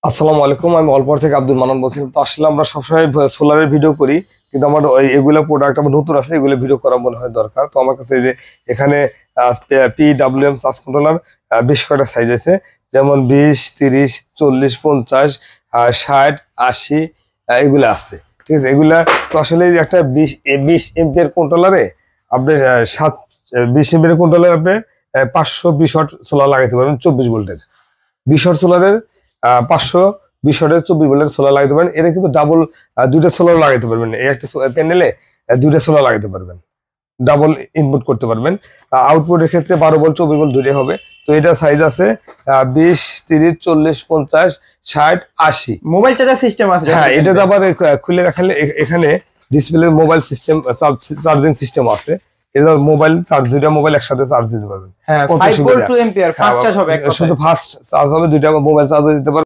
আসসালামু আলাইকুম। আমি অল্পর থেকে আব্দুল মান্নান বলছি। তো আসলে আমরা সবসময় সোলারের ভিডিও করি, কিন্তু আমার এগুলো প্রোডাক্ট আমার নতুন আছে, এগুলো ভিডিও করা মনে হয় দরকার। তো আমার কাছে এই যে এখানে PWM চার্জ কন্ট্রোলার বেশ কয়েকটা সাইজ আছে, যেমন 20, 30, 40, 50, 60, 80 এগুলো আছে। ঠিক আছে, এগুলা তো আসলে এই যে একটা 20 এমপিয়ার কন্ট্রোলারে আপনি 20 এমপিয়ার কন্ট্রোলারে আপনি 520 ওয়াট সোলার লাগাইতে পারবেন। 24 ভোল্টের 20 ওয়াট সোলারের 520 ওয়াটের 24 ভোল্টের সোলার লাগাতে পারেন। এটা কিন্তু ডাবল দুইটা সোলার লাগাতে পারবেন, এই একটা প্যানেলে দুইটা সোলার লাগাতে পারবেন, ডাবল ইনপুট করতে পারবেন। আউটপুটের ক্ষেত্রে 12 ভোল্ট 24 ভোল্ট দুইটাই হবে। তো এটা সাইজ আছে 20, 30, 40, 50, 60, 80। মোবাইল চার্জার সিস্টেম আছে। হ্যাঁ, এটা আবার খুলে দেখালে এখানে display mobile system charging system আছে। এটা মোবাইল চার্জ, দুইটা মোবাইল একসাথে চার্জ দিতে পারবেন। হ্যাঁ, 5 ভোল্ট 2 এম্পিয়ার ফাস্ট চার্জ হবে, এক কথায় শুধু ফাস্ট চার্জ হবে, দুইটা মোবাইল চার্জ দিতে পারবেন।